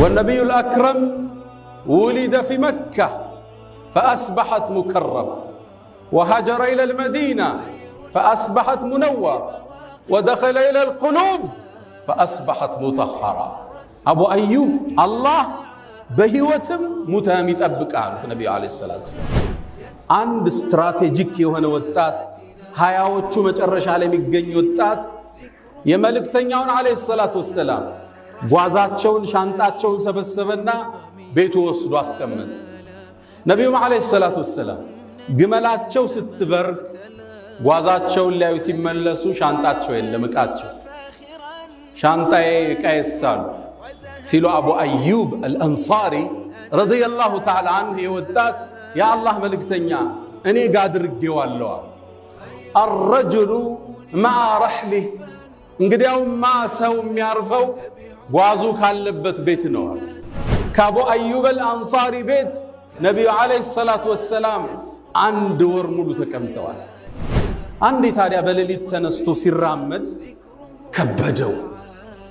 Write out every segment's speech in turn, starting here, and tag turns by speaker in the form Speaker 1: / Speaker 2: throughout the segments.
Speaker 1: والنبي الأكرم ولد في مكة فأصبحت مكرمة، وهاجر إلى المدينة فأصبحت منورة، ودخل إلى القلوب فأصبحت مطهرة. أبو أيوب الله بهوتم متامت أبقى النبي عليه الصلاة والسلام عند استراتيجيك يهون وطات هاياوچو مጨረሻ ላይ የሚገኝ ወጣት የመልእክተኛውን عليه الصلاة والسلام ጓዛቸውን ሻንጣቸውን ሰበሰበና ቤቱ ወስዶ አስቀመጠ። ነብዩም عليه الصلاة والسلام ግመላቸው ስትበርክ ጓዛቸውን ላይ ሲመለሱ ሻንጣቸው የለም ዕቃቸው ሻንጣዬ ዕቃዬሳሉ ሲሉ አቡ አዩብ አልአንሳሪ ረዲየላሁ ተዓላ ዐንሁ የወጣት ያ አላህ መልእክተኛ እኔ ጋር አድርጌዋለሁ الرجل مع رحله እንግዲያውማ ሰው የሚያርፈው ጓዙ ካለበት ቤት ነው። ከአቡ አዩብ አልአንሳሪ ቤት ነብዩ አለይሂ ሰላቱ ወሰላም አንድ ወር ሙሉ ተቀምጠዋል። አንዴ ታዲያ በሌሊት ተነስቶ ሲራመድ ከበደው።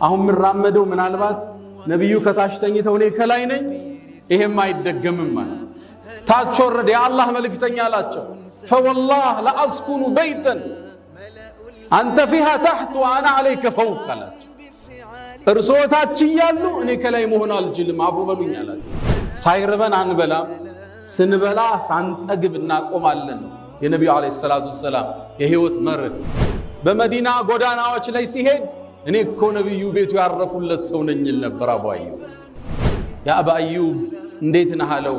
Speaker 1: አሁን ምራመደው ምናልባት ነብዩ ከታች ተኝተው እኔ ከላይ ነኝ ይሄም አይደገምም ማለት ታች ወረደ። የአላህ መልእክተኛ አላቸው فوالله لا أسكن بيتا أنت فيها تحت وأنا عليك فوق አላቸው። እርሶ ታች ይያሉ እኔ ከላይ መሆን አልችልም አፉ በሉኝ አላቸው። ሳይርበን አንበላ ስንበላ ሳንጠግብ እናቆማለን። የነብዩ አለይሂ ሰላቱ ሰላም የህይወት መርህ በመዲና ጎዳናዎች ላይ ሲሄድ እኔ እኮ ነብዩ ቤቱ ያረፉለት ሰው ነኝ ነበር አቡ አዩብ። ያ አቡ አዩብ እንዴት ነህ አለው።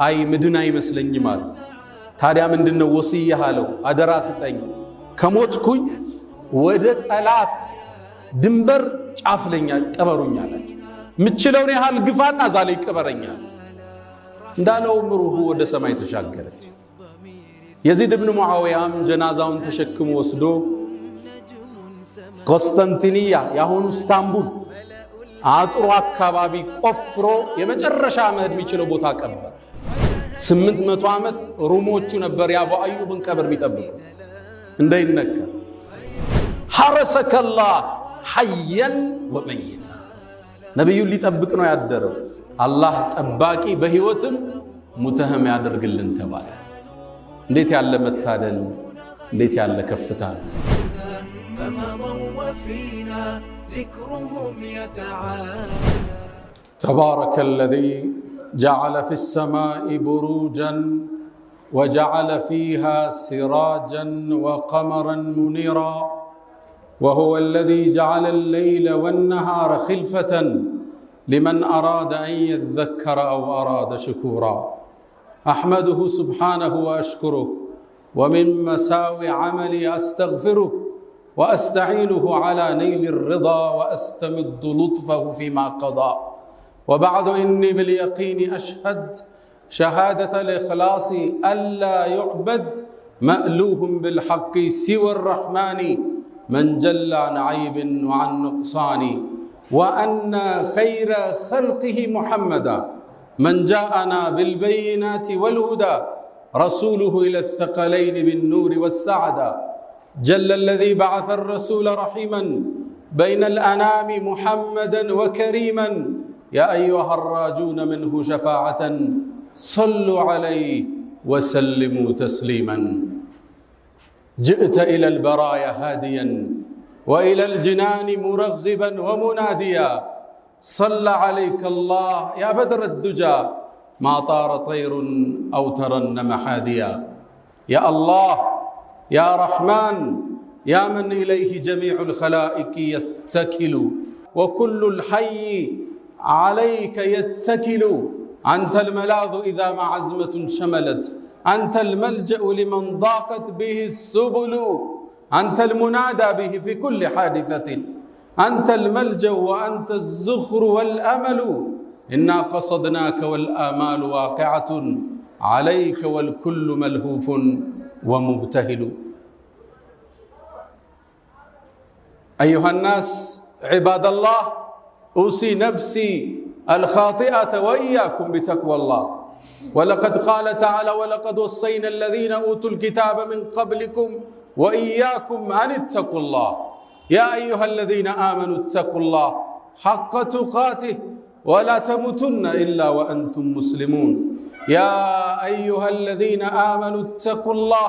Speaker 1: አይ ምድን አይመስለኝም ማለት ታዲያ ምንድነው ወሲያ አለው። አደራ ስጠኝ ከሞትኩኝ ወደ ጠላት ድንበር ጫፍለኛ ቀበሩኝ አላቸው። ምችለውን ያህል ግፋና ዛሬ ይቀበረኛል እንዳለው ምሩሁ ወደ ሰማይ ተሻገረች። የዚድ ኢብኑ ሙአዊያም ጀናዛውን ተሸክሞ ወስዶ ኮንስታንቲኒያ ያሆኑ ኢስታንቡል አጥሩ አካባቢ ቆፍሮ የመጨረሻ መሄድ የሚችለው ቦታ ቀበር። 800 ዓመት ሩሞቹ ነበር የአቡ አዩብን ቀብር የሚጠብቁት እንዳይነካ። ሐረሰከላህ ሐየን ወመይታ ነብዩን ሊጠብቅ ነው ያደረው። አላህ ጠባቂ በህይወትም ሙተህም ያደርግልን ተባለ። እንዴት ያለ መታደል እንዴት ያለ ከፍታ ነው። تبارك الذي جعل في السماء بروجا وجعل فيها سراجا وقمرا منيرا وهو الذي جعل الليل والنهار خلفة لمن أراد أن يذكر أو أراد شكورا أحمده سبحانه وأشكره ومن مساوي عملي أستغفره وأستعينه على نيل الرضا وأستمد لطفه فيما قضى وبعد إني باليقين أشهد شهادة الإخلاص ألا يعبد مألوه بالحق سوى الرحمن من جل عن عيب وعن نقصان وأن خير خلقه محمدا من جاءنا بالبينات والهدى رسوله إلى الثقلين بالنور والسعدى جل الذي بعث الرسول رحيما بين الأنام محمدا وكريما يا أيها الراجون منه شفاعة صلوا عليه وسلموا تسليما جئت إلى البرايا هاديا وإلى الجنان مرغبا ومناديا صلى عليك الله يا بدر الدجى ما طار طير أو ترنم حاديا يا الله يا رحمن يا من إليه جميع الخلائق يتكل وكل الحي عليك يتكل أنت الملاذ إذا ما عزمة شملت أنت الملجأ لمن ضاقت به السبل أنت المنادى به في كل حادثة أنت الملجأ وأنت الزخر والأمل إنا قصدناك والآمال واقعة عليك والكل ملهوف ومبتهل أيها الناس عباد الله أوصي نفسي الخاطئة وإياكم بتقوى الله ولقد قال تعالى ولقد وصينا الذين أوتوا الكتاب من قبلكم وإياكم أن اتقوا الله يا أيها الذين آمنوا اتقوا الله حق تقاته ولا تموتن إلا وأنتم مسلمون يا أيها الذين آمنوا اتقوا الله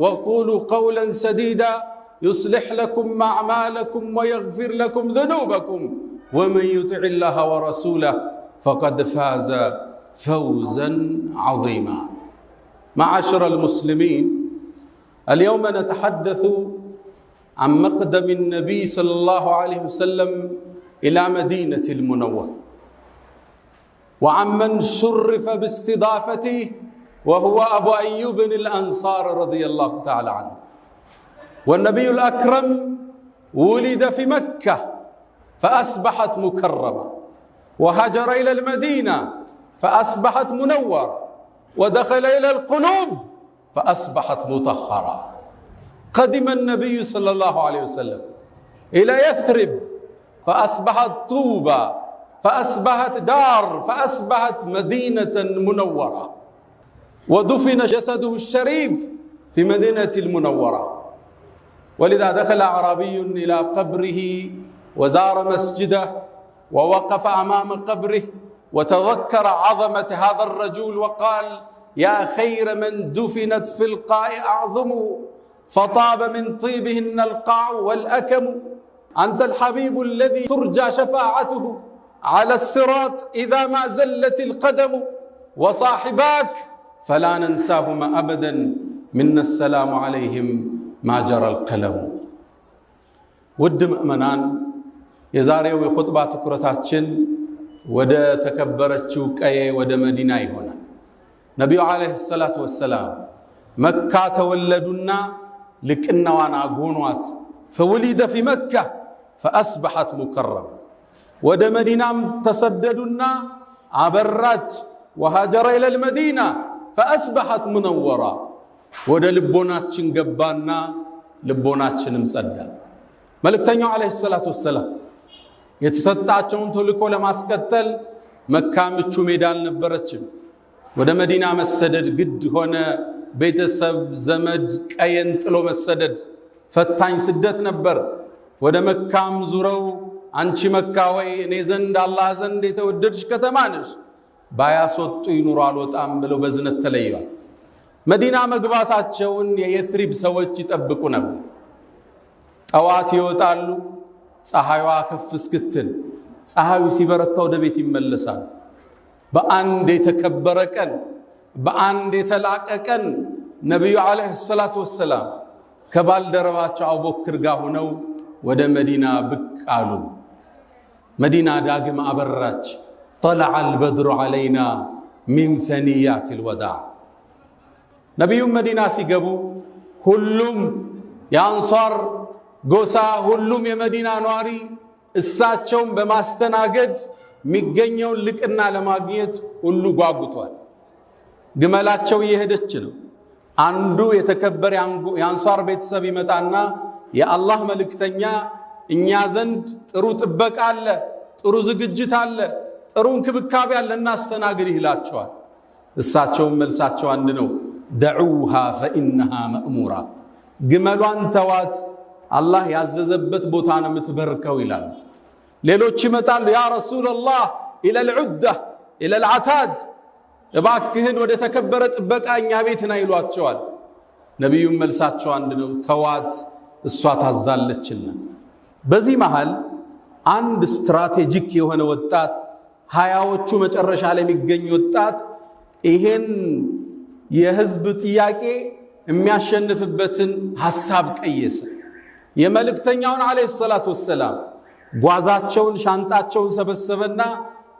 Speaker 1: وقولوا قولا سديدا يصلح لكم أعمالكم ويغفر لكم ذنوبكم ومن يطع الله ورسوله فقد فاز فوزا عظيما. معاشر المسلمين، اليوم نتحدث عن مقدم النبي صلى الله عليه وسلم إلى مدينة المنورة، وعن من شرف باستضافته وهو أبو أيوب الأنصار رضي الله تعالى عنه. والنبي الأكرم ولد في مكة فأصبحت مكرمة، وهاجر إلى المدينة فأصبحت منورة، ودخل إلى القلوب فأصبحت مطهرة. قدم النبي صلى الله عليه وسلم إلى يثرب فأصبحت طوبى، فأصبحت دار، فأصبحت مدينة منورة. ودفن جسده الشريف في مدينة المنورة. ولذا دخل أعرابي إلى قبره وزار مسجده ووقف أمام قبره وتذكر عظمة هذا الرجل وقال: يا خير من دفنت في القاع أعظم، فطاب من طيبهن القاع والأكم. أنت الحبيب الذي ترجى شفاعته على الصراط إذا ما زلت القدم، وصاحباك فلا ننساهما أبدا، منا السلام عليهم ما جرى القلم. ود مؤمنان، የዛሬው የኹጥባ ትኩረታችን ወደ ተከበረችው ቀዬ ወደ መዲና ይሆናል። ነብዩ አለይሂ ሰላቱ ወሰላም መካ ተወለዱና ልቅናዋን አጎኗት። فولد في مكة فأصبحت مكرمة. ወደ መዲናም ተሰደዱና አበራች። وهاجر إلى المدينة فأصبحت منورة. ወደ ልቦናችን ገባና ልቦናችንም ጸዳ። መልእክተኛው አለይሂ ሰላቱ ወሰላም የተሰጣቸውን ተልእኮ ለማስቀጠል መካ ምቹ ሜዳ አልነበረችም። ወደ መዲና መሰደድ ግድ ሆነ። ቤተሰብ ዘመድ ቀየን ጥሎ መሰደድ ፈታኝ ስደት ነበር። ወደ መካም ዙረው አንቺ መካ ወይ እኔ ዘንድ አላህ ዘንድ የተወደድሽ ከተማ ነሽ፣ ባያስወጡ ይኑሩ አልወጣም ብለው በዝነት ተለዩዋል። መዲና መግባታቸውን የየስሪብ ሰዎች ይጠብቁ ነበር። ጠዋት ይወጣሉ፣ ፀሐይዋ ከፍ እስክትል፣ ፀሐዩ ሲበረታ ወደ ቤት ይመለሳሉ። በአንድ የተከበረ ቀን፣ በአንድ የተላቀ ቀን ነብዩ አለይሂ ሰላቱ ወሰላም ከባልደረባቸው አቡበክር ጋር ሆነው ወደ መዲና ብቅ አሉ። መዲና ዳግም አበራች። طلع البدر علينا من ثنيات الوداع። ነብዩ መዲና ሲገቡ ሁሉም የአንሷር ጎሳ፣ ሁሉም የመዲና ነዋሪ እሳቸውን በማስተናገድ የሚገኘውን ልቅና ለማግኘት ሁሉ ጓጉቷል። ግመላቸው እየሄደች ነው። አንዱ የተከበረ የአንሷር ቤተሰብ ይመጣና የአላህ መልእክተኛ እኛ ዘንድ ጥሩ ጥበቃ አለ፣ ጥሩ ዝግጅት አለ፣ ጥሩ እንክብካቤ አለ፣ እናስተናግድ ይላቸዋል። እሳቸውም መልሳቸው አንድ ነው። ደዑሃ ፈኢነሃ መእሙራ። ግመሏን ተዋት፣ አላህ ያዘዘበት ቦታ ነው የምትበርከው ይላል። ሌሎች ይመጣሉ። ያ ረሱላላህ ኢለል ዑዳ ኢለል ዓታድ፣ እባክህን ወደ ተከበረ ጥበቃ እኛ ቤት ና ይሏቸዋል። ነብዩም መልሳቸው አንድ ነው። ተዋት፣ እሷ ታዛለችና። በዚህ መሃል አንድ ስትራቴጂክ የሆነ ወጣት፣ ሃያዎቹ መጨረሻ ላይ የሚገኝ ወጣት ይሄን የህዝብ ጥያቄ የሚያሸንፍበትን ሐሳብ ቀየሰ። የመልእክተኛውን አለይሂ ሰላቱ ወሰላም ጓዛቸውን ሻንጣቸውን ሰበሰበና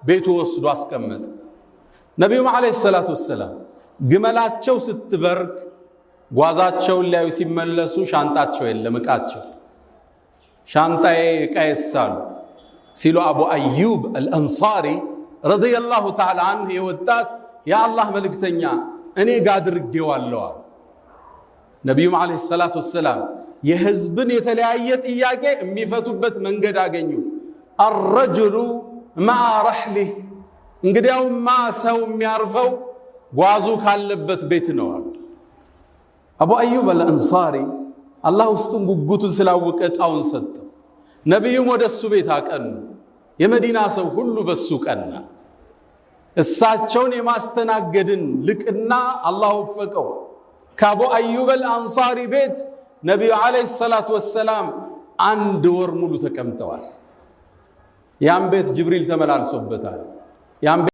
Speaker 1: ቤቱ ወስዶ አስቀመጠ። ነብዩም አለይሂ ሰላቱ ወሰላም ግመላቸው ስትበርክ ጓዛቸውን ሊያዩ ሲመለሱ ሻንጣቸው የለም፣ ዕቃቸው። ሻንጣዬ ዕቃዬሳሉ ሲሉ አቡ አዩብ አልአንሳሪ ረዲየላሁ ተዓላ አንሁ የወጣት የአላህ መልእክተኛ እኔ ጋር አድርጌዋለሁ አሉ። ነብዩም አለይሂ ሰላቱ ወሰላም የህዝብን የተለያየ ጥያቄ የሚፈቱበት መንገድ አገኙ። الرجل مع رحله። እንግዲያውማ ሰው የሚያርፈው ጓዙ ካለበት ቤት ነው አሉ። አቡ አዩብ አልአንሳሪ አላህ ውስጡን ጉጉቱን ስላወቀ ጣውን ሰጠው። ነብዩም ወደሱ ቤት አቀኑ። የመዲና ሰው ሁሉ በሱ ቀና። እሳቸውን የማስተናገድን ልቅና አላህ ወፈቀው። ከአቡ አዩብ አልአንሳሪ ቤት ነቢዩ ዓለይሂ ሰላቱ ወሰላም 1 ወር ሙሉ ተቀምጠዋል። ያን ቤት ጅብሪል ተመላልሶበታል።